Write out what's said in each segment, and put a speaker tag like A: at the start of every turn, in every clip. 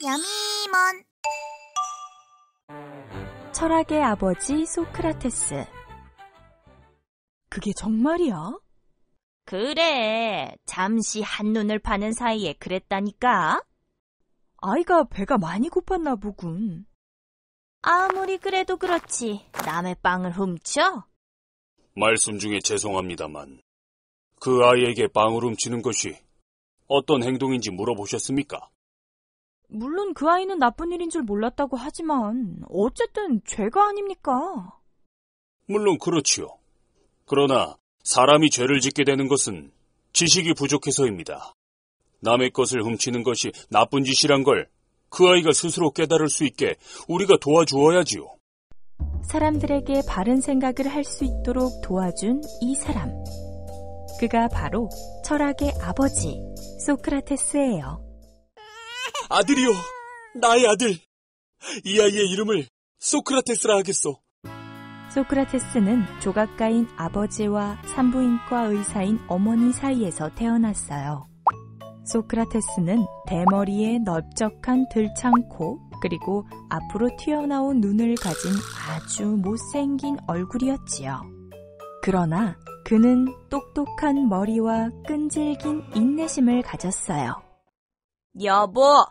A: 야미먼.
B: 철학의 아버지 소크라테스.
C: 그게 정말이야?
D: 그래, 잠시 한눈을 파는 사이에 그랬다니까.
C: 아이가 배가 많이 고팠나 보군.
D: 아무리 그래도 그렇지, 남의 빵을 훔쳐?
E: 말씀 중에 죄송합니다만 그 아이에게 빵을 훔치는 것이 어떤 행동인지 물어보셨습니까?
C: 물론 그 아이는 나쁜 일인 줄 몰랐다고 하지만 어쨌든 죄가 아닙니까?
E: 물론 그렇지요. 그러나 사람이 죄를 짓게 되는 것은 지식이 부족해서입니다. 남의 것을 훔치는 것이 나쁜 짓이란 걸 그 아이가 스스로 깨달을 수 있게 우리가 도와주어야지요.
B: 사람들에게 바른 생각을 할 수 있도록 도와준 이 사람. 그가 바로 철학의 아버지 소크라테스예요.
E: 아들이요, 나의 아들. 이 아이의 이름을 소크라테스라 하겠소.
B: 소크라테스는 조각가인 아버지와 산부인과 의사인 어머니 사이에서 태어났어요. 소크라테스는 대머리에 넓적한 들창코, 그리고 앞으로 튀어나온 눈을 가진 아주 못생긴 얼굴이었지요. 그러나 그는 똑똑한 머리와 끈질긴 인내심을 가졌어요.
D: 여보,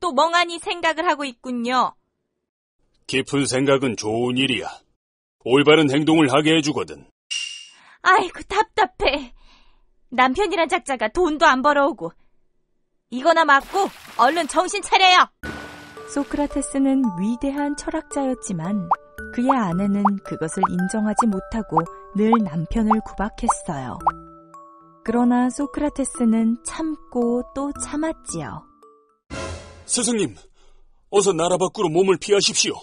D: 또 멍하니 생각을 하고 있군요.
E: 깊은 생각은 좋은 일이야. 올바른 행동을 하게 해주거든.
D: 아이고, 답답해. 남편이란 작자가 돈도 안 벌어오고. 이거나 맞고 얼른 정신 차려요.
B: 소크라테스는 위대한 철학자였지만 그의 아내는 그것을 인정하지 못하고 늘 남편을 구박했어요. 그러나 소크라테스는 참고 또 참았지요.
E: 스승님, 어서 나라 밖으로 몸을 피하십시오.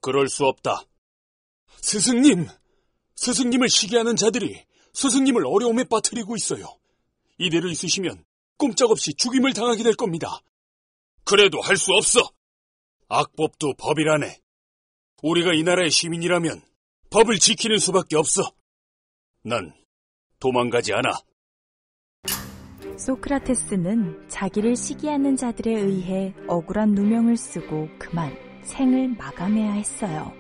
E: 그럴 수 없다. 스승님을 시기하는 자들이 스승님을 어려움에 빠뜨리고 있어요. 이대로 있으시면 꼼짝없이 죽임을 당하게 될 겁니다. 그래도 할 수 없어. 악법도 법이라네. 우리가 이 나라의 시민이라면 법을 지키는 수밖에 없어. 난 도망가지 않아.
B: 소크라테스는 자기를 시기하는 자들에 의해 억울한 누명을 쓰고 그만 생을 마감해야 했어요.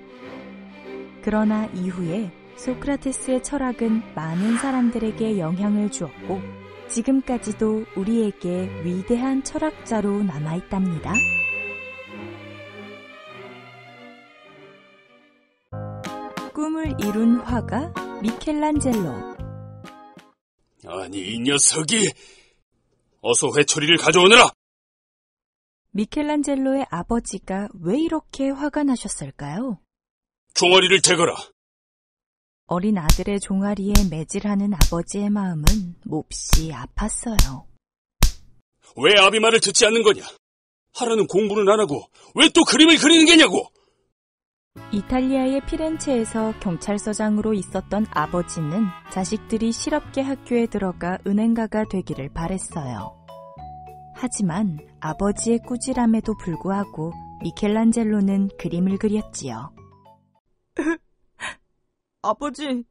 B: 그러나 이후에 소크라테스의 철학은 많은 사람들에게 영향을 주었고 지금까지도 우리에게 위대한 철학자로 남아있답니다. 꿈을 이룬 화가 미켈란젤로.
E: 아니, 이 녀석이! 어서 회초리를 가져오너라!
B: 미켈란젤로의 아버지가 왜 이렇게 화가 나셨을까요?
E: 종아리를 대거라!
B: 어린 아들의 종아리에 매질하는 아버지의 마음은 몹시 아팠어요.
E: 왜 아비 말을 듣지 않는 거냐? 하라는 공부는 안 하고 왜 또 그림을 그리는 게냐고!
B: 이탈리아의 피렌체에서 경찰서장으로 있었던 아버지는 자식들이 실업계 학교에 들어가 은행가가 되기를 바랬어요. 하지만 아버지의 꾸지람에도 불구하고 미켈란젤로는 그림을 그렸지요.
C: 아버지,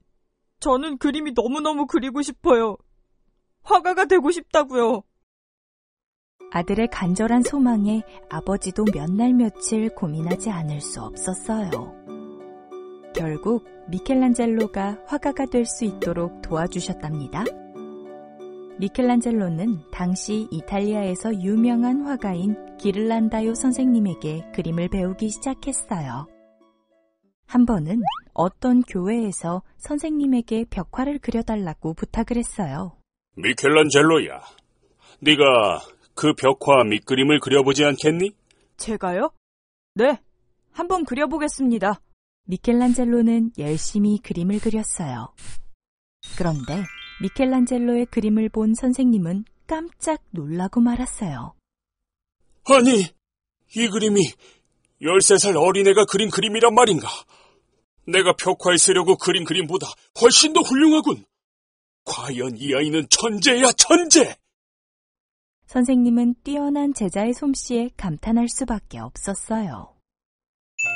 C: 저는 그림이 너무너무 그리고 싶어요. 화가가 되고 싶다고요.
B: 아들의 간절한 소망에 아버지도 몇 날 며칠 고민하지 않을 수 없었어요. 결국 미켈란젤로가 화가가 될 수 있도록 도와주셨답니다. 미켈란젤로는 당시 이탈리아에서 유명한 화가인 기를란다요 선생님에게 그림을 배우기 시작했어요. 한 번은 어떤 교회에서 선생님에게 벽화를 그려달라고 부탁을 했어요.
E: 미켈란젤로야, 네가 그 벽화 밑그림을 그려보지 않겠니?
C: 제가요? 네, 한번 그려보겠습니다.
B: 미켈란젤로는 열심히 그림을 그렸어요. 그런데 미켈란젤로의 그림을 본 선생님은 깜짝 놀라고 말았어요.
E: 아니, 이 그림이 13살 어린애가 그린 그림이란 말인가? 내가 벽화에 쓰려고 그린 그림보다 훨씬 더 훌륭하군. 과연 이 아이는 천재야, 천재!
B: 선생님은 뛰어난 제자의 솜씨에 감탄할 수밖에 없었어요.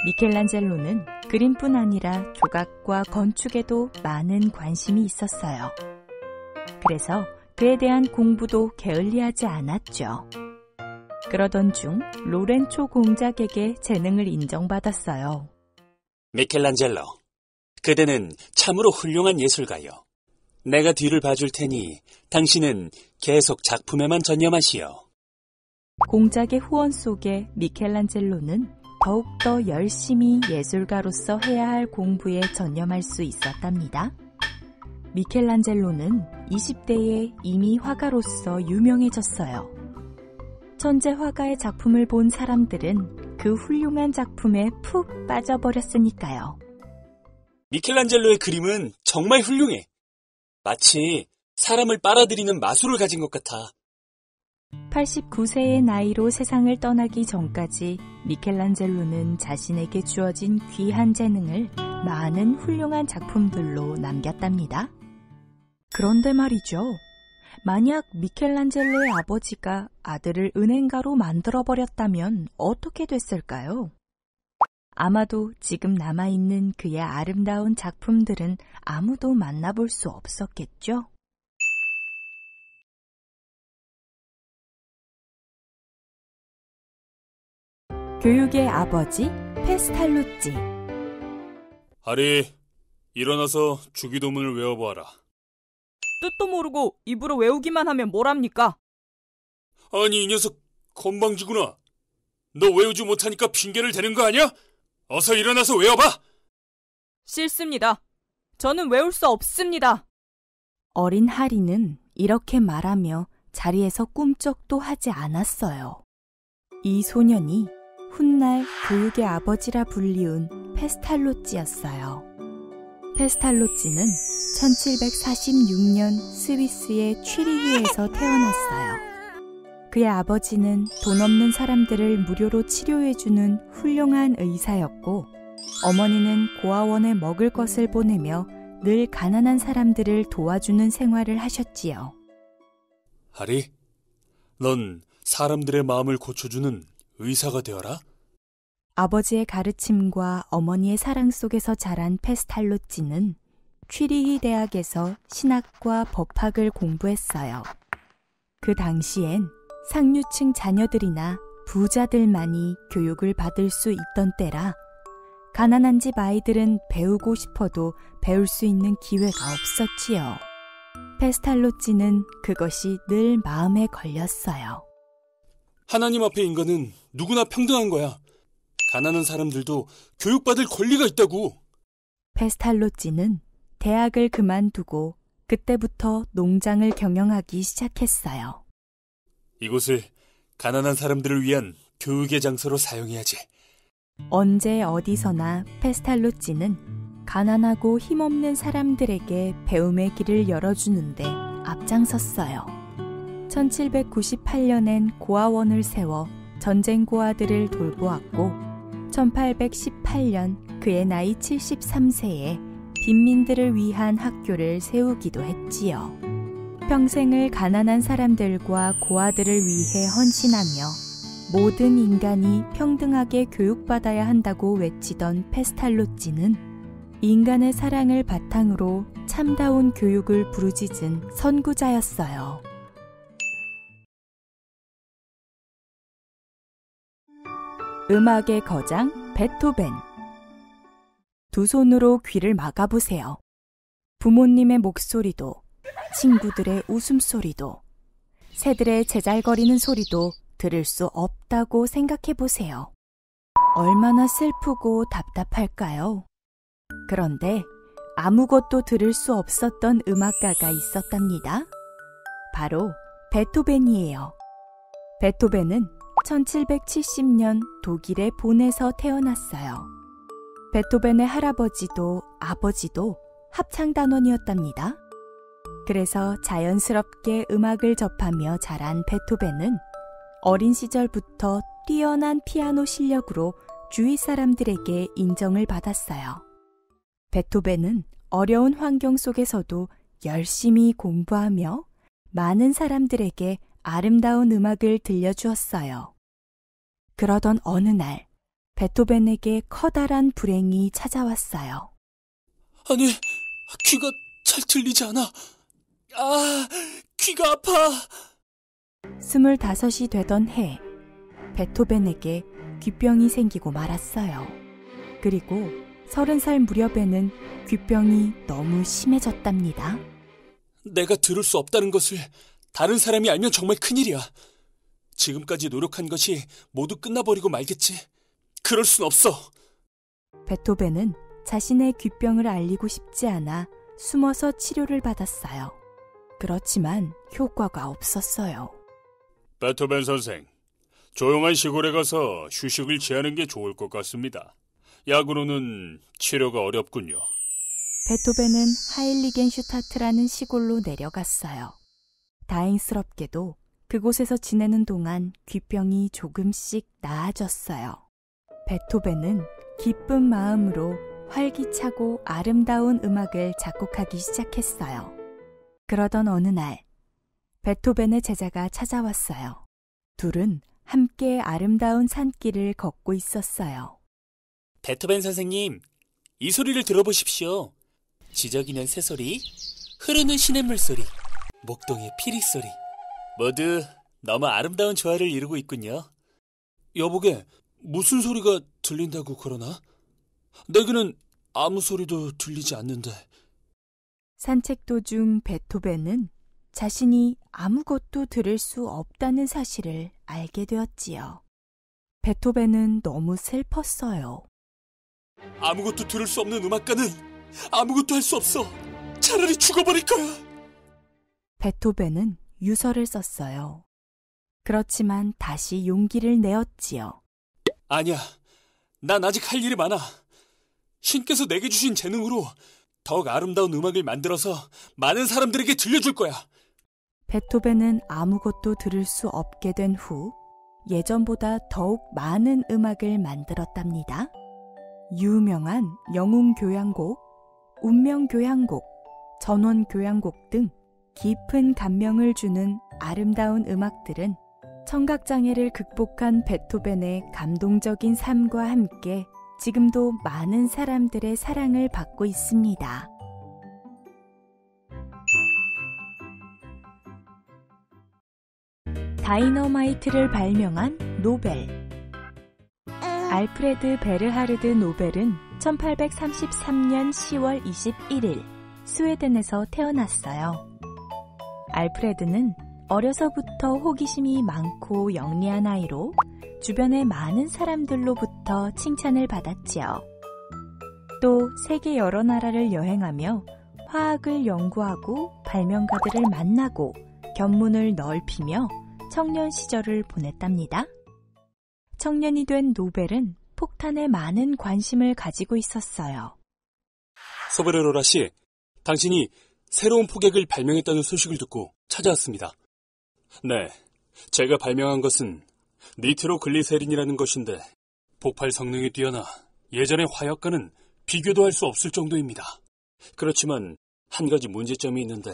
B: 미켈란젤로는 그림뿐 아니라 조각과 건축에도 많은 관심이 있었어요. 그래서 그에 대한 공부도 게을리하지 않았죠. 그러던 중 로렌초 공작에게 재능을 인정받았어요.
E: 미켈란젤로, 그대는 참으로 훌륭한 예술가요. 내가 뒤를 봐줄 테니 당신은 계속 작품에만 전념하시오.
B: 공작의 후원 속에 미켈란젤로는 더욱더 열심히 예술가로서 해야 할 공부에 전념할 수 있었답니다. 미켈란젤로는 20대에 이미 화가로서 유명해졌어요. 천재 화가의 작품을 본 사람들은 그 훌륭한 작품에 푹 빠져버렸으니까요.
E: 미켈란젤로의 그림은 정말 훌륭해. 마치 사람을 빨아들이는 마술을 가진 것 같아.
B: 89세의 나이로 세상을 떠나기 전까지 미켈란젤로는 자신에게 주어진 귀한 재능을 많은 훌륭한 작품들로 남겼답니다. 그런데 말이죠. 만약 미켈란젤로의 아버지가 아들을 은행가로 만들어버렸다면 어떻게 됐을까요? 아마도 지금 남아있는 그의 아름다운 작품들은 아무도 만나볼 수 없었겠죠? 교육의 아버지 페스탈루찌.
E: 하리, 일어나서 주기도문을 외워보아라.
C: 뜻도 모르고 입으로 외우기만 하면 뭐랍니까?
E: 아니, 이 녀석 건방지구나. 너 외우지 못하니까 핑계를 대는 거 아니야? 어서 일어나서 외워봐.
C: 싫습니다. 저는 외울 수 없습니다.
B: 어린 하리는 이렇게 말하며 자리에서 꿈쩍도 하지 않았어요. 이 소년이 훗날 교육의 아버지라 불리운 페스탈로찌였어요. 페스탈로찌는 1746년 스위스의 취리히에서 태어났어요. 그의 아버지는 돈 없는 사람들을 무료로 치료해주는 훌륭한 의사였고, 어머니는 고아원에 먹을 것을 보내며 늘 가난한 사람들을 도와주는 생활을 하셨지요.
E: 하리, 넌 사람들의 마음을 고쳐주는 의사가 되어라.
B: 아버지의 가르침과 어머니의 사랑 속에서 자란 페스탈로찌는 취리히 대학에서 신학과 법학을 공부했어요. 그 당시엔 상류층 자녀들이나 부자들만이 교육을 받을 수 있던 때라 가난한 집 아이들은 배우고 싶어도 배울 수 있는 기회가 없었지요. 페스탈로찌는 그것이 늘 마음에 걸렸어요.
E: 하나님 앞에 인간은 누구나 평등한 거야. 가난한 사람들도 교육받을 권리가 있다고.
B: 페스탈로찌는 대학을 그만두고 그때부터 농장을 경영하기 시작했어요.
E: 이곳을 가난한 사람들을 위한 교육의 장소로 사용해야지.
B: 언제 어디서나 페스탈로찌는 가난하고 힘없는 사람들에게 배움의 길을 열어주는데 앞장섰어요. 1798년엔 고아원을 세워 전쟁 고아들을 돌보았고 1818년 그의 나이 73세에 빈민들을 위한 학교를 세우기도 했지요. 평생을 가난한 사람들과 고아들을 위해 헌신하며 모든 인간이 평등하게 교육받아야 한다고 외치던 페스탈로찌는 인간의 사랑을 바탕으로 참다운 교육을 부르짖은 선구자였어요. 음악의 거장 베토벤. 두 손으로 귀를 막아보세요. 부모님의 목소리도, 친구들의 웃음소리도, 새들의 제잘거리는 소리도 들을 수 없다고 생각해보세요. 얼마나 슬프고 답답할까요? 그런데 아무것도 들을 수 없었던 음악가가 있었답니다. 바로 베토벤이에요. 베토벤은 1770년 독일의 본에서 태어났어요. 베토벤의 할아버지도 아버지도 합창단원이었답니다. 그래서 자연스럽게 음악을 접하며 자란 베토벤은 어린 시절부터 뛰어난 피아노 실력으로 주위 사람들에게 인정을 받았어요. 베토벤은 어려운 환경 속에서도 열심히 공부하며 많은 사람들에게 아름다운 음악을 들려주었어요. 그러던 어느 날 베토벤에게 커다란 불행이 찾아왔어요.
E: 아니, 귀가 잘 들리지 않아. 귀가 아파.
B: 25이 되던 해, 베토벤에게 귀병이 생기고 말았어요. 그리고 30살 무렵에는 귀병이 너무 심해졌답니다.
E: 내가 들을 수 없다는 것을 다른 사람이 알면 정말 큰일이야. 지금까지 노력한 것이 모두 끝나버리고 말겠지. 그럴 순 없어.
B: 베토벤은 자신의 귀병을 알리고 싶지 않아 숨어서 치료를 받았어요. 그렇지만 효과가 없었어요.
E: 베토벤 선생, 조용한 시골에 가서 휴식을 취하는 게 좋을 것 같습니다. 약으로는 치료가 어렵군요.
B: 베토벤은 하일리겐슈타트라는 시골로 내려갔어요. 다행스럽게도 그곳에서 지내는 동안 귀병이 조금씩 나아졌어요. 베토벤은 기쁜 마음으로 활기차고 아름다운 음악을 작곡하기 시작했어요. 그러던 어느 날, 베토벤의 제자가 찾아왔어요. 둘은 함께 아름다운 산길을 걷고 있었어요.
E: 베토벤 선생님, 이 소리를 들어보십시오. 지저귀는 새소리, 흐르는 시냇물 소리, 목동의 피리 소리. 모두 너무 아름다운 조화를 이루고 있군요. 여보게, 무슨 소리가 들린다고 그러나? 내게는 아무 소리도 들리지 않는데.
B: 산책 도중 베토벤은 자신이 아무것도 들을 수 없다는 사실을 알게 되었지요. 베토벤은 너무 슬펐어요.
E: 아무것도 들을 수 없는 음악가는 아무것도 할 수 없어. 차라리 죽어버릴 거야.
B: 베토벤은 유서를 썼어요. 그렇지만 다시 용기를 내었지요.
E: 아니야, 난 아직 할 일이 많아. 신께서 내게 주신 재능으로 더욱 아름다운 음악을 만들어서 많은 사람들에게 들려줄 거야.
B: 베토벤은 아무것도 들을 수 없게 된 후 예전보다 더욱 많은 음악을 만들었답니다. 유명한 영웅교향곡, 운명교향곡, 전원교향곡 등 깊은 감명을 주는 아름다운 음악들은 청각장애를 극복한 베토벤의 감동적인 삶과 함께 지금도 많은 사람들의 사랑을 받고 있습니다. 다이너마이트를 발명한 노벨. 알프레드 베르하르드 노벨은 1833년 10월 21일 스웨덴에서 태어났어요. 알프레드는 어려서부터 호기심이 많고 영리한 아이로 주변의 많은 사람들로부터 칭찬을 받았지요. 또 세계 여러 나라를 여행하며 화학을 연구하고 발명가들을 만나고 견문을 넓히며 청년 시절을 보냈답니다. 청년이 된 노벨은 폭탄에 많은 관심을 가지고 있었어요.
E: 소베르로라 씨, 당신이 새로운 포객을 발명했다는 소식을 듣고 찾아왔습니다. 네, 제가 발명한 것은 니트로글리세린이라는 것인데 폭발 성능이 뛰어나 예전의 화약과는 비교도 할 수 없을 정도입니다. 그렇지만 한 가지 문제점이 있는데.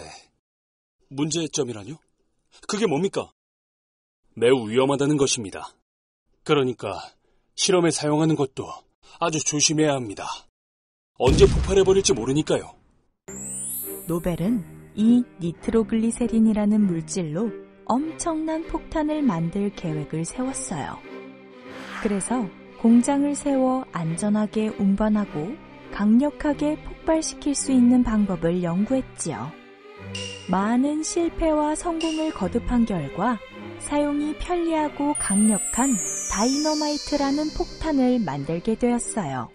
E: 문제점이라뇨? 그게 뭡니까? 매우 위험하다는 것입니다. 그러니까 실험에 사용하는 것도 아주 조심해야 합니다. 언제 폭발해버릴지 모르니까요.
B: 노벨은 이 니트로글리세린이라는 물질로 엄청난 폭탄을 만들 계획을 세웠어요. 그래서 공장을 세워 안전하게 운반하고 강력하게 폭발시킬 수 있는 방법을 연구했지요. 많은 실패와 성공을 거듭한 결과 사용이 편리하고 강력한 다이너마이트라는 폭탄을 만들게 되었어요.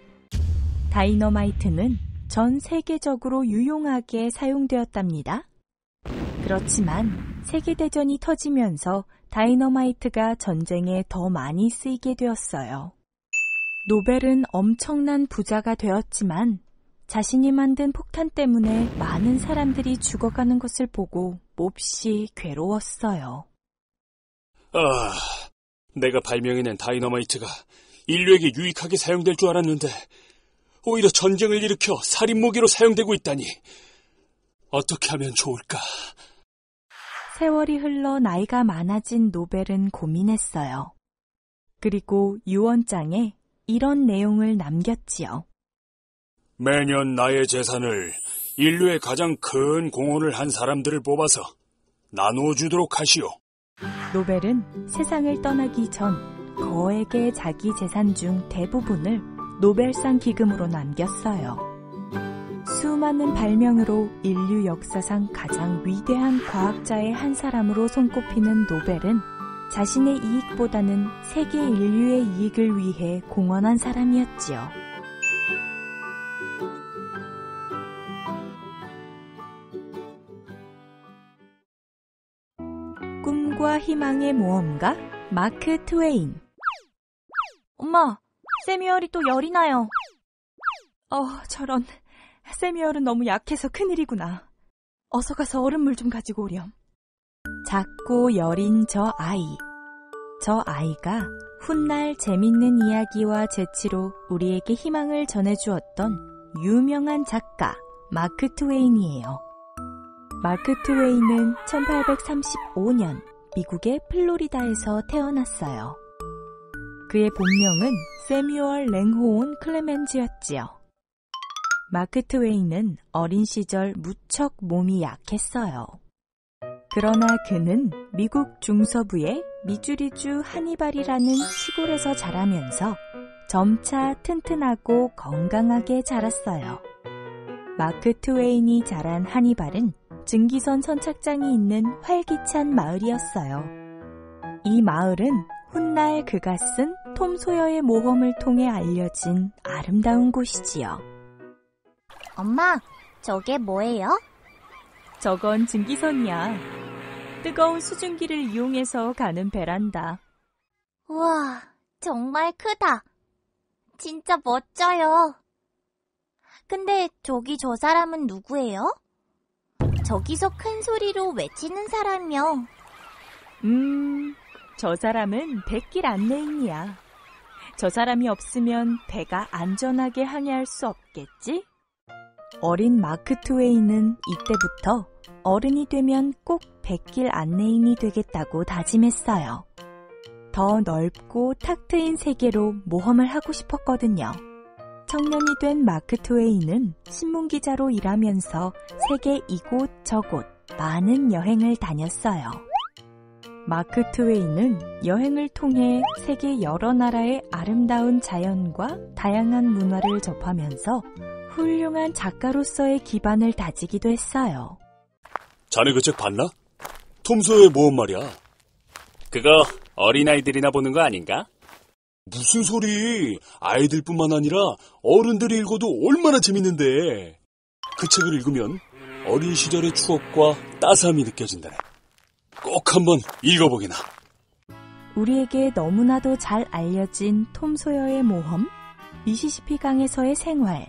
B: 다이너마이트는 전 세계적으로 유용하게 사용되었답니다. 그렇지만 세계대전이 터지면서 다이너마이트가 전쟁에 더 많이 쓰이게 되었어요. 노벨은 엄청난 부자가 되었지만 자신이 만든 폭탄 때문에 많은 사람들이 죽어가는 것을 보고 몹시 괴로웠어요.
E: 내가 발명해낸 다이너마이트가 인류에게 유익하게 사용될 줄 알았는데 오히려 전쟁을 일으켜 살인무기로 사용되고 있다니. 어떻게 하면 좋을까?
B: 세월이 흘러 나이가 많아진 노벨은 고민했어요. 그리고 유언장에 이런 내용을 남겼지요.
E: 매년 나의 재산을 인류에 가장 큰 공헌을 한 사람들을 뽑아서 나누어 주도록 하시오.
B: 노벨은 세상을 떠나기 전 거액의 자기 재산 중 대부분을 노벨상 기금으로 남겼어요. 수많은 발명으로 인류 역사상 가장 위대한 과학자의 한 사람으로 손꼽히는 노벨은 자신의 이익보다는 세계 인류의 이익을 위해 공헌한 사람이었지요. 꿈과 희망의 모험가 마크 트웨인.
C: 엄마, 세뮤얼이 또 열이 나요. 저런. 세뮤얼은 너무 약해서 큰일이구나. 어서 가서 얼음물 좀 가지고 오렴.
B: 작고 여린 저 아이. 저 아이가 훗날 재밌는 이야기와 재치로 우리에게 희망을 전해주었던 유명한 작가 마크 트웨인이에요. 마크 트웨인은 1835년 미국의 플로리다에서 태어났어요. 그의 본명은 세뮤얼 랭호온 클레멘즈였지요. 마크 트웨인은 어린 시절 무척 몸이 약했어요. 그러나 그는 미국 중서부의 미주리주 하니발이라는 시골에서 자라면서 점차 튼튼하고 건강하게 자랐어요. 마크 트웨인이 자란 하니발은 증기선 선착장이 있는 활기찬 마을이었어요. 이 마을은 훗날 그가 쓴 톰 소여의 모험을 통해 알려진 아름다운 곳이지요.
D: 엄마, 저게 뭐예요?
C: 저건 증기선이야. 뜨거운 수증기를 이용해서 가는 배란다.
D: 우와, 정말 크다. 진짜 멋져요. 근데 저기 저 사람은 누구예요? 저기서 큰 소리로 외치는 사람이요.
C: 저 사람은 백길 안내인이야. 저 사람이 없으면 배가 안전하게 항해할 수 없겠지?
B: 어린 마크 트웨인은 이때부터 어른이 되면 꼭 백길 안내인이 되겠다고 다짐했어요. 더 넓고 탁 트인 세계로 모험을 하고 싶었거든요. 청년이 된 마크 트웨인은 신문기자로 일하면서 세계 이곳 저곳 많은 여행을 다녔어요. 마크 트웨인은 여행을 통해 세계 여러 나라의 아름다운 자연과 다양한 문화를 접하면서 훌륭한 작가로서의 기반을 다지기도 했어요.
E: 자네 그 책 봤나? 톰 소여의 모험 말이야.
A: 그거 어린아이들이나 보는 거 아닌가?
E: 무슨 소리. 아이들뿐만 아니라 어른들이 읽어도 얼마나 재밌는데. 그 책을 읽으면 어린 시절의 추억과 따스함이 느껴진다네. 꼭 한번 읽어보게나.
B: 우리에게 너무나도 잘 알려진 톰 소여의 모험, 미시시피 강에서의 생활,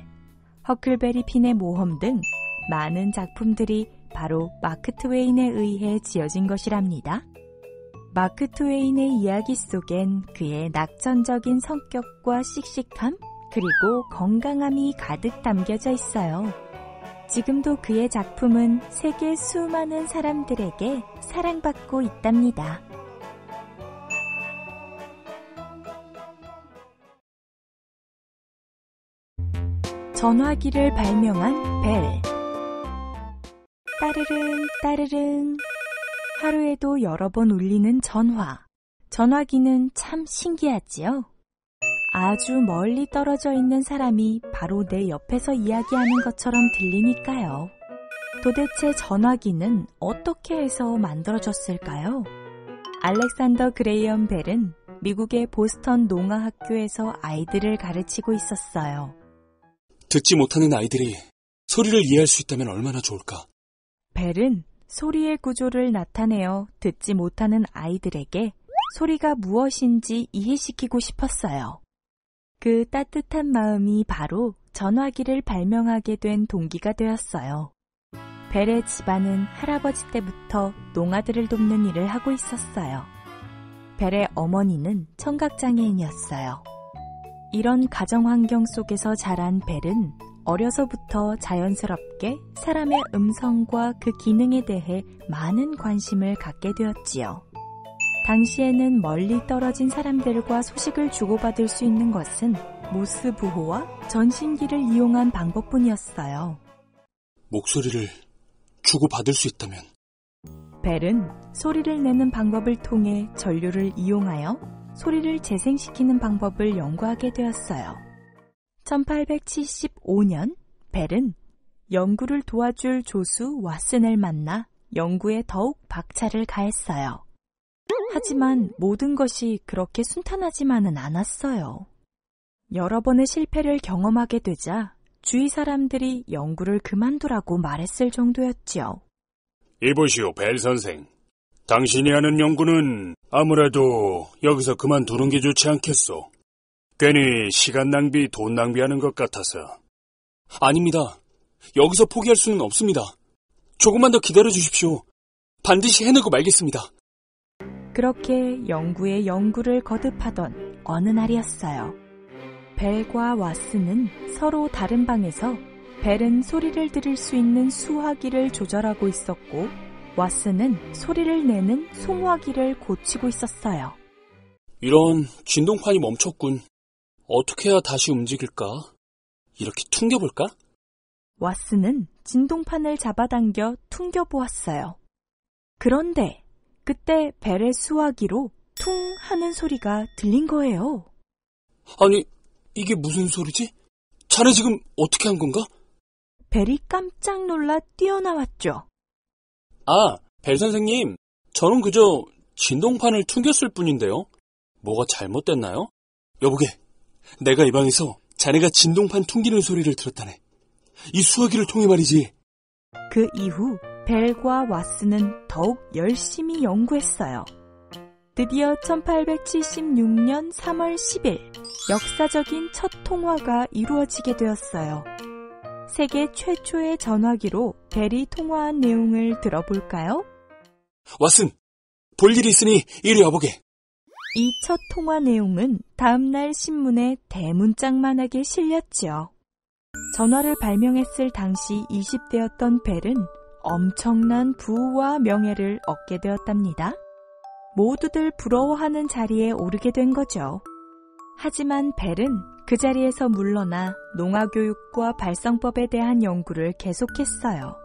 B: 허클베리 핀의 모험 등 많은 작품들이 바로 마크 트웨인에 의해 지어진 것이랍니다. 마크 트웨인의 이야기 속엔 그의 낙천적인 성격과 씩씩함, 그리고 건강함이 가득 담겨져 있어요. 지금도 그의 작품은 세계 수많은 사람들에게 사랑받고 있답니다. 전화기를 발명한 벨. 따르릉 따르릉. 하루에도 여러 번 울리는 전화. 전화기는 참 신기하지요? 아주 멀리 떨어져 있는 사람이 바로 내 옆에서 이야기하는 것처럼 들리니까요. 도대체 전화기는 어떻게 해서 만들어졌을까요? 알렉산더 그레이엄 벨은 미국의 보스턴 농아학교에서 아이들을 가르치고 있었어요.
E: 듣지 못하는 아이들이 소리를 이해할 수 있다면 얼마나 좋을까?
B: 벨은 소리의 구조를 나타내어 듣지 못하는 아이들에게 소리가 무엇인지 이해시키고 싶었어요. 그 따뜻한 마음이 바로 전화기를 발명하게 된 동기가 되었어요. 벨의 집안은 할아버지 때부터 농아들을 돕는 일을 하고 있었어요. 벨의 어머니는 청각장애인이었어요. 이런 가정환경 속에서 자란 벨은 어려서부터 자연스럽게 사람의 음성과 그 기능에 대해 많은 관심을 갖게 되었지요. 당시에는 멀리 떨어진 사람들과 소식을 주고받을 수 있는 것은 모스 부호와 전신기를 이용한 방법뿐이었어요.
E: 목소리를 주고받을 수 있다면?
B: 벨은 소리를 내는 방법을 통해 전류를 이용하여 소리를 재생시키는 방법을 연구하게 되었어요. 1875년 벨은 연구를 도와줄 조수 왓슨을 만나 연구에 더욱 박차를 가했어요. 하지만 모든 것이 그렇게 순탄하지만은 않았어요. 여러 번의 실패를 경험하게 되자 주위 사람들이 연구를 그만두라고 말했을 정도였지요.
E: 이보시오, 벨 선생. 당신이 하는 연구는 아무래도 여기서 그만두는 게 좋지 않겠소. 괜히 시간 낭비, 돈 낭비하는 것 같아서.
A: 아닙니다. 여기서 포기할 수는 없습니다. 조금만 더 기다려 주십시오. 반드시 해내고 말겠습니다.
B: 그렇게 연구에 연구를 거듭하던 어느 날이었어요. 벨과 왓슨은 서로 다른 방에서 벨은 소리를 들을 수 있는 수화기를 조절하고 있었고 왓슨은 소리를 내는 송화기를 고치고 있었어요.
A: 이런 진동판이 멈췄군. 어떻게 해야 다시 움직일까? 이렇게 퉁겨볼까?
B: 왓슨은 진동판을 잡아당겨 퉁겨보았어요. 그런데 그때 벨의 수화기로 퉁 하는 소리가 들린 거예요.
A: 아니, 이게 무슨 소리지? 자네 지금 어떻게 한 건가?
B: 벨이 깜짝 놀라 뛰어나왔죠.
A: 아, 벨 선생님. 저는 그저 진동판을 퉁겼을 뿐인데요. 뭐가 잘못됐나요? 여보게, 내가 이 방에서 자네가 진동판 퉁기는 소리를 들었다네. 이 수화기를 통해 말이지.
B: 그 이후 벨과 왓슨은 더욱 열심히 연구했어요. 드디어 1876년 3월 10일 역사적인 첫 통화가 이루어지게 되었어요. 세계 최초의 전화기로 벨이 통화한 내용을 들어볼까요?
A: 왓슨, 볼 일이 있으니 이리 와보게.
B: 이 첫 통화 내용은 다음날 신문에 대문짝만하게 실렸지요. 전화를 발명했을 당시 20대였던 벨은 엄청난 부와 명예를 얻게 되었답니다. 모두들 부러워하는 자리에 오르게 된 거죠. 하지만 벨은 그 자리에서 물러나 농화교육과 발성법에 대한 연구를 계속했어요.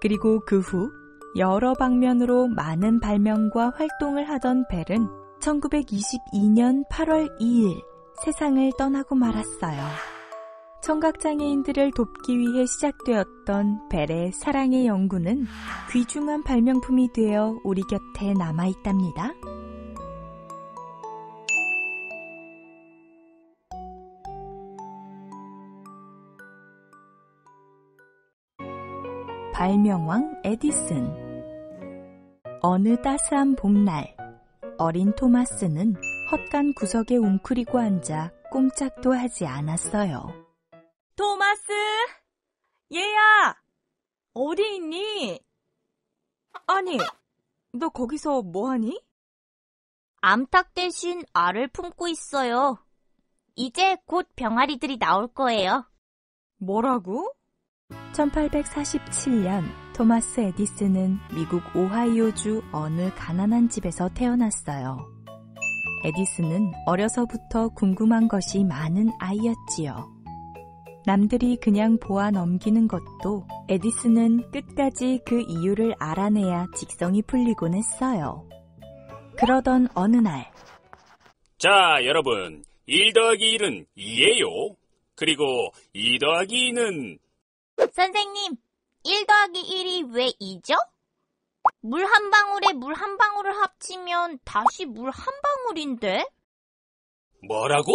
B: 그리고 그 후 여러 방면으로 많은 발명과 활동을 하던 벨은 1922년 8월 2일 세상을 떠나고 말았어요. 청각장애인들을 돕기 위해 시작되었던 벨의 사랑의 연구는 귀중한 발명품이 되어 우리 곁에 남아있답니다. 발명왕 에디슨. 어느 따스한 봄날, 어린 토마스는 헛간 구석에 웅크리고 앉아 꼼짝도 하지 않았어요.
C: 토마스! 얘야! 어디 있니? 아니, 너 거기서 뭐하니?
D: 암탉 대신 알을 품고 있어요. 이제 곧 병아리들이 나올 거예요.
C: 뭐라고?
B: 1847년 토마스 에디슨은 미국 오하이오주 어느 가난한 집에서 태어났어요. 에디슨은 어려서부터 궁금한 것이 많은 아이였지요. 남들이 그냥 보아 넘기는 것도 에디슨은 끝까지 그 이유를 알아내야 직성이 풀리곤 했어요. 그러던 어느 날,
A: 자, 여러분. 1 더하기 1은 2예요. 그리고 2 더하기 2는...
D: 선생님, 1 더하기 1이 왜 2죠? 물 한 방울에 물 한 방울을 합치면 다시 물 한 방울인데?
A: 뭐라고?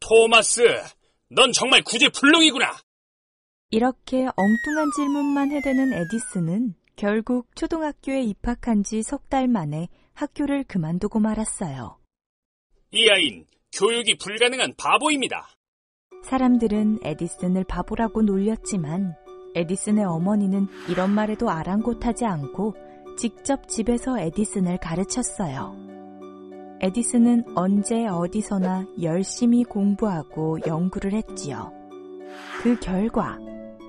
A: 토마스, 넌 정말 구제불능이구나.
B: 이렇게 엉뚱한 질문만 해대는 에디슨은 결국 초등학교에 입학한 지 석 달 만에 학교를 그만두고 말았어요.
A: 이 아이는 교육이 불가능한 바보입니다.
B: 사람들은 에디슨을 바보라고 놀렸지만 에디슨의 어머니는 이런 말에도 아랑곳하지 않고 직접 집에서 에디슨을 가르쳤어요. 에디슨은 언제 어디서나 열심히 공부하고 연구를 했지요. 그 결과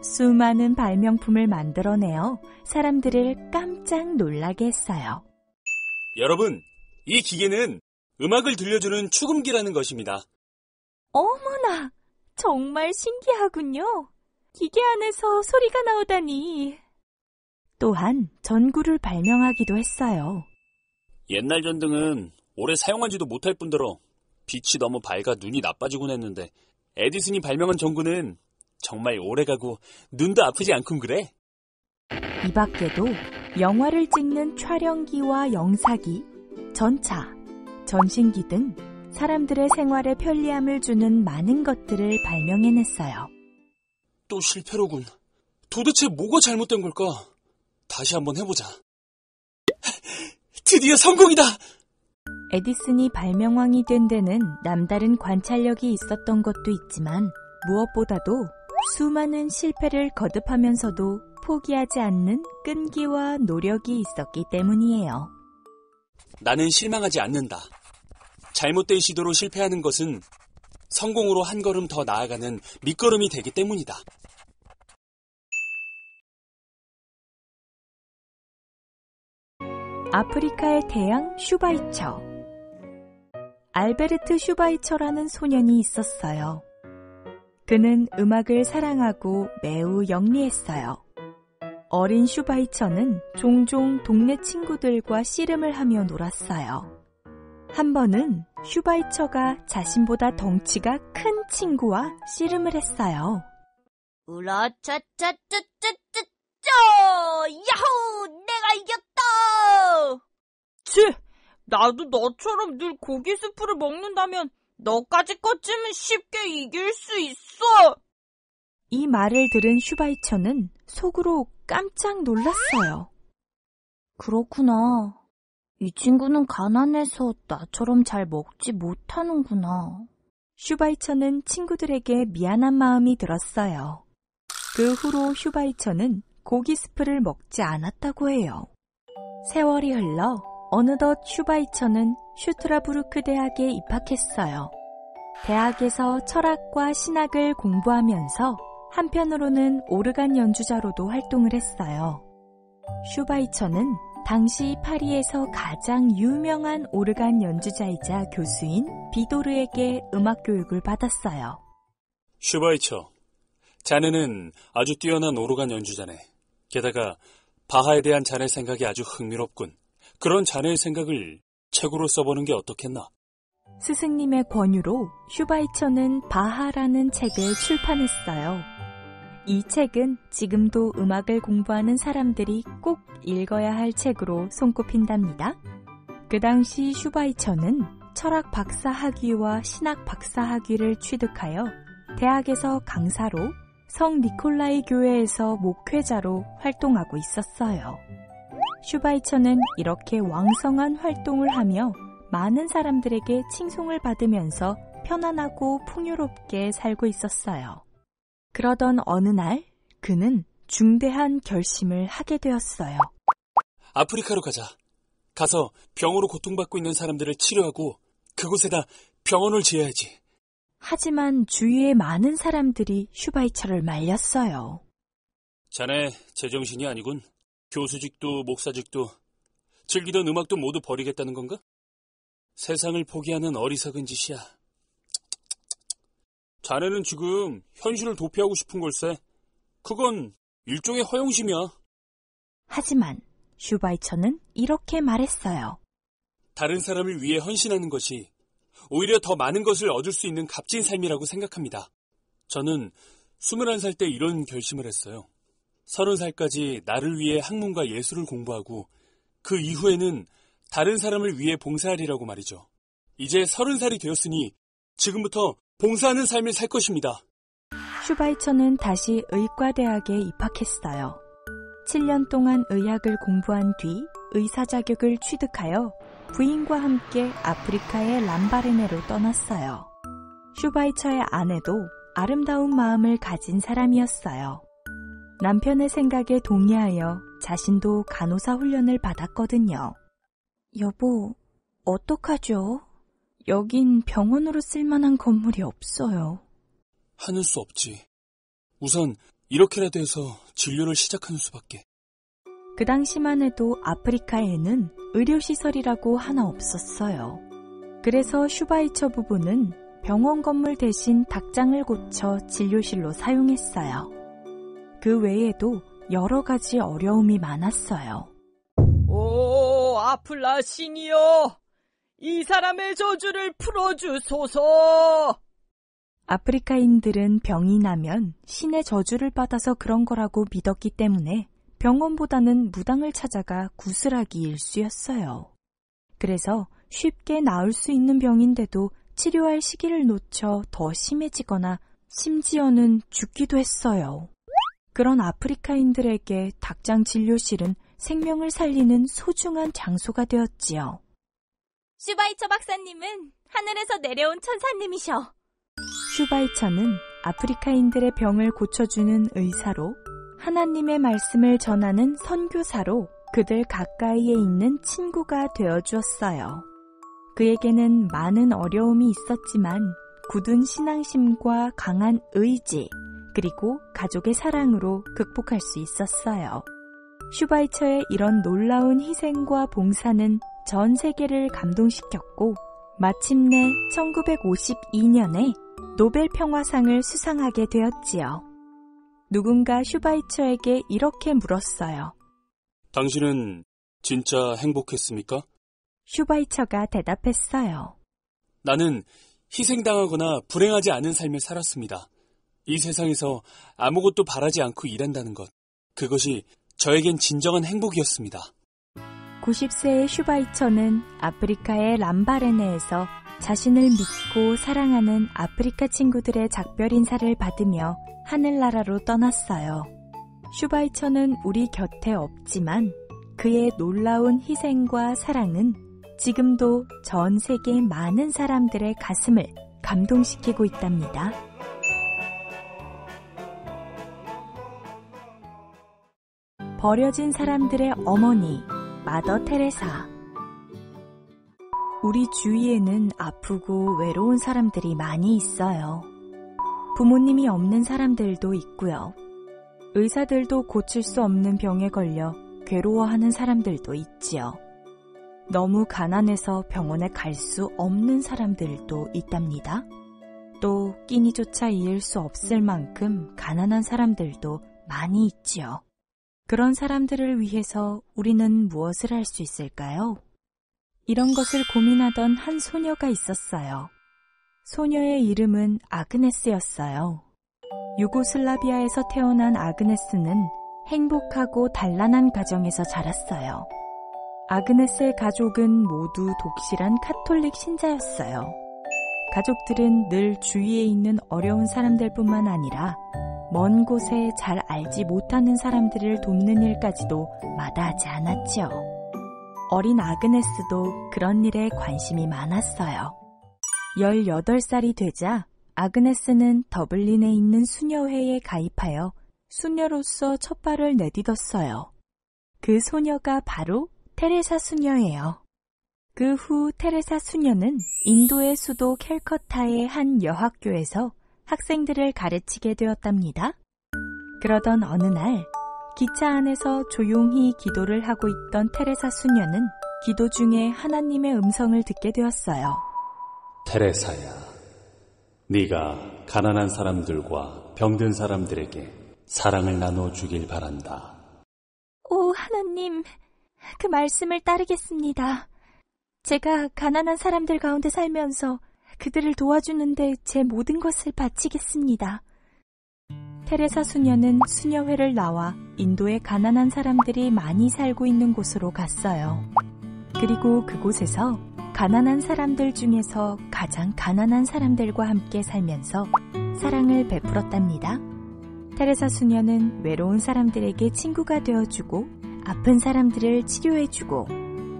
B: 수많은 발명품을 만들어내어 사람들을 깜짝 놀라게 했어요.
A: 여러분, 이 기계는 음악을 들려주는 축음기라는 것입니다.
C: 어머나, 정말 신기하군요. 기계 안에서 소리가 나오다니.
B: 또한 전구를 발명하기도 했어요.
A: 옛날 전등은 오래 사용하지도 못할 뿐더러 빛이 너무 밝아 눈이 나빠지곤 했는데 에디슨이 발명한 전구는 정말 오래가고 눈도 아프지 않군 그래?
B: 이 밖에도 영화를 찍는 촬영기와 영사기, 전차, 전신기 등 사람들의 생활에 편리함을 주는 많은 것들을 발명해냈어요.
A: 또 실패로군. 도대체 뭐가 잘못된 걸까? 다시 한번 해보자. 드디어 성공이다!
B: 에디슨이 발명왕이 된 데는 남다른 관찰력이 있었던 것도 있지만 무엇보다도 수많은 실패를 거듭하면서도 포기하지 않는 끈기와 노력이 있었기 때문이에요.
A: 나는 실망하지 않는다. 잘못된 시도로 실패하는 것은 성공으로 한 걸음 더 나아가는 밑거름이 되기 때문이다.
B: 아프리카의 태양 슈바이처. 알베르트 슈바이처라는 소년이 있었어요. 그는 음악을 사랑하고 매우 영리했어요. 어린 슈바이처는 종종 동네 친구들과 씨름을 하며 놀았어요. 한 번은 슈바이처가 자신보다 덩치가 큰 친구와 씨름을 했어요.
D: 으라차차차차차짜! 야호! 내가 이겼다!
C: 치! 나도 너처럼 늘 고기 스프를 먹는다면 너까지 거쯤은 쉽게 이길 수 있어!
B: 이 말을 들은 슈바이처는 속으로 깜짝 놀랐어요.
C: 그렇구나. 이 친구는 가난해서 나처럼 잘 먹지 못하는구나.
B: 슈바이처는 친구들에게 미안한 마음이 들었어요. 그 후로 슈바이처는 고기 스프를 먹지 않았다고 해요. 세월이 흘러 어느덧 슈바이처는 슈트라부르크 대학에 입학했어요. 대학에서 철학과 신학을 공부하면서 한편으로는 오르간 연주자로도 활동을 했어요. 슈바이처는 당시 파리에서 가장 유명한 오르간 연주자이자 교수인 비도르에게 음악 교육을 받았어요.
A: 슈바이처, 자네는 아주 뛰어난 오르간 연주자네. 게다가 바하에 대한 자네 생각이 아주 흥미롭군. 그런 자네의 생각을 책으로 써보는 게 어떻겠나?
B: 스승님의 권유로 슈바이처는 바하라는 책을 출판했어요. 이 책은 지금도 음악을 공부하는 사람들이 꼭 읽어야 할 책으로 손꼽힌답니다. 그 당시 슈바이처는 철학 박사 학위와 신학 박사 학위를 취득하여 대학에서 강사로 성 니콜라이 교회에서 목회자로 활동하고 있었어요. 슈바이처는 이렇게 왕성한 활동을 하며 많은 사람들에게 칭송을 받으면서 편안하고 풍요롭게 살고 있었어요. 그러던 어느 날 그는 중대한 결심을 하게 되었어요.
A: 아프리카로 가자. 가서 병으로 고통받고 있는 사람들을 치료하고 그곳에다 병원을 지어야지.
B: 하지만 주위의 많은 사람들이 슈바이처를 말렸어요.
A: 자네 제정신이 아니군. 교수직도 목사직도 즐기던 음악도 모두 버리겠다는 건가? 세상을 포기하는 어리석은 짓이야. 자네는 지금 현실을 도피하고 싶은 걸세. 그건 일종의 허영심이야.
B: 하지만 슈바이처는 이렇게 말했어요.
A: 다른 사람을 위해 헌신하는 것이 오히려 더 많은 것을 얻을 수 있는 값진 삶이라고 생각합니다. 저는 21살 때 이런 결심을 했어요. 30살까지 나를 위해 학문과 예술을 공부하고 그 이후에는 다른 사람을 위해 봉사하리라고 말이죠. 이제 30살이 되었으니 지금부터 봉사하는 삶을 살 것입니다.
B: 슈바이처는 다시 의과대학에 입학했어요. 7년 동안 의학을 공부한 뒤 의사 자격을 취득하여 부인과 함께 아프리카의 람바레네로 떠났어요. 슈바이처의 아내도 아름다운 마음을 가진 사람이었어요. 남편의 생각에 동의하여 자신도 간호사 훈련을 받았거든요. 여보, 어떡하죠? 여긴 병원으로 쓸만한 건물이 없어요.
A: 하는 수 없지. 우선 이렇게라도 해서 진료를 시작하는 수밖에.
B: 그 당시만 해도 아프리카에는 의료시설이라고 하나 없었어요. 그래서 슈바이처 부부는 병원 건물 대신 닭장을 고쳐 진료실로 사용했어요. 그 외에도 여러 가지 어려움이 많았어요.
C: 오, 아플라 신이여! 이 사람의 저주를 풀어주소서.
B: 아프리카인들은 병이 나면 신의 저주를 받아서 그런 거라고 믿었기 때문에 병원보다는 무당을 찾아가 구슬하기 일쑤였어요. 그래서 쉽게 나을 수 있는 병인데도 치료할 시기를 놓쳐 더 심해지거나 심지어는 죽기도 했어요. 그런 아프리카인들에게 닭장 진료실은 생명을 살리는 소중한 장소가 되었지요.
D: 슈바이처 박사님은 하늘에서 내려온 천사님이셔.
B: 슈바이처는 아프리카인들의 병을 고쳐주는 의사로, 하나님의 말씀을 전하는 선교사로 그들 가까이에 있는 친구가 되어주었어요. 그에게는 많은 어려움이 있었지만 굳은 신앙심과 강한 의지, 그리고 가족의 사랑으로 극복할 수 있었어요. 슈바이처의 이런 놀라운 희생과 봉사는 전 세계를 감동시켰고 마침내 1952년에 노벨 평화상을 수상하게 되었지요. 누군가 슈바이처에게 이렇게 물었어요.
A: 당신은 진짜 행복했습니까?
B: 슈바이처가 대답했어요.
A: 나는 희생당하거나 불행하지 않은 삶을 살았습니다. 이 세상에서 아무것도 바라지 않고 일한다는 것, 그것이 저에겐 진정한 행복이었습니다.
B: 90세의 슈바이처는 아프리카의 람바레네에서 자신을 믿고 사랑하는 아프리카 친구들의 작별 인사를 받으며 하늘나라로 떠났어요. 슈바이처는 우리 곁에 없지만 그의 놀라운 희생과 사랑은 지금도 전 세계 많은 사람들의 가슴을 감동시키고 있답니다. 버려진 사람들의 어머니, 마더 테레사. 우리 주위에는 아프고 외로운 사람들이 많이 있어요. 부모님이 없는 사람들도 있고요. 의사들도 고칠 수 없는 병에 걸려 괴로워하는 사람들도 있지요. 너무 가난해서 병원에 갈 수 없는 사람들도 있답니다. 또 끼니조차 이을 수 없을 만큼 가난한 사람들도 많이 있지요. 그런 사람들을 위해서 우리는 무엇을 할 수 있을까요? 이런 것을 고민하던 한 소녀가 있었어요. 소녀의 이름은 아그네스였어요. 유고슬라비아에서 태어난 아그네스는 행복하고 단란한 가정에서 자랐어요. 아그네스의 가족은 모두 독실한 카톨릭 신자였어요. 가족들은 늘 주위에 있는 어려운 사람들뿐만 아니라 먼 곳에 잘 알지 못하는 사람들을 돕는 일까지도 마다하지 않았지요. 어린 아그네스도 그런 일에 관심이 많았어요. 18살이 되자 아그네스는 더블린에 있는 수녀회에 가입하여 수녀로서 첫 발을 내딛었어요. 그 소녀가 바로 테레사 수녀예요. 그 후 테레사 수녀는 인도의 수도 캘커타의 한 여학교에서 학생들을 가르치게 되었답니다. 그러던 어느 날 기차 안에서 조용히 기도를 하고 있던 테레사 수녀는 기도 중에 하나님의 음성을 듣게 되었어요.
E: 테레사야, 네가 가난한 사람들과 병든 사람들에게 사랑을 나눠주길 바란다.
C: 오, 하나님, 그 말씀을 따르겠습니다. 제가 가난한 사람들 가운데 살면서 그들을 도와주는데 제 모든 것을 바치겠습니다.
B: 테레사 수녀는 수녀회를 나와 인도의 가난한 사람들이 많이 살고 있는 곳으로 갔어요. 그리고 그곳에서 가난한 사람들 중에서 가장 가난한 사람들과 함께 살면서 사랑을 베풀었답니다. 테레사 수녀는 외로운 사람들에게 친구가 되어주고 아픈 사람들을 치료해주고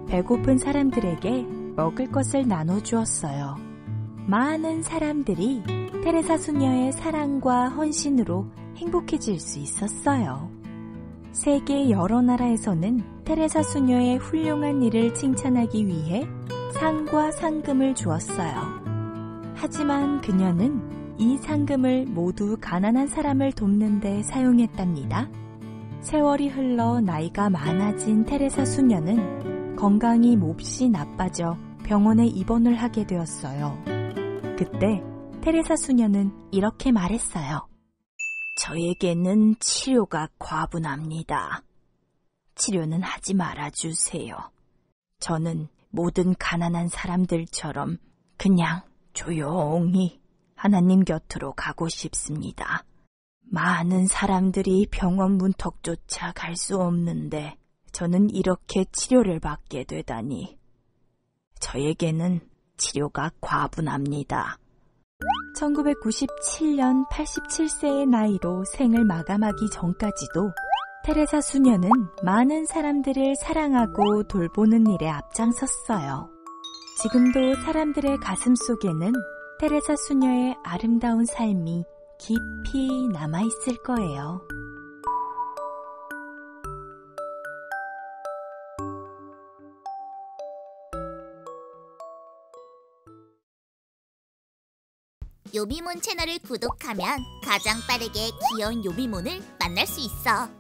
B: 배고픈 사람들에게 먹을 것을 나눠주었어요. 많은 사람들이 테레사 수녀의 사랑과 헌신으로 행복해질 수 있었어요. 세계 여러 나라에서는 테레사 수녀의 훌륭한 일을 칭찬하기 위해 상과 상금을 주었어요. 하지만 그녀는 이 상금을 모두 가난한 사람을 돕는 데 사용했답니다. 세월이 흘러 나이가 많아진 테레사 수녀는 건강이 몹시 나빠져 병원에 입원을 하게 되었어요. 그때 테레사 수녀는 이렇게 말했어요. 저에게는 치료가 과분합니다. 치료는 하지 말아주세요. 저는 모든 가난한 사람들처럼 그냥 조용히 하나님 곁으로 가고 싶습니다. 많은 사람들이 병원 문턱조차 갈 수 없는데 저는 이렇게 치료를 받게 되다니. 저에게는 치료가 과분합니다.
C: 1997년 87세의 나이로 생을 마감하기 전까지도 테레사 수녀는 많은 사람들을 사랑하고 돌보는 일에 앞장섰어요. 지금도 사람들의 가슴 속에는 테레사 수녀의 아름다운 삶이 깊이 남아있을 거예요.
D: 요비몬 채널을 구독하면 가장 빠르게 귀여운 요비몬을 만날 수 있어.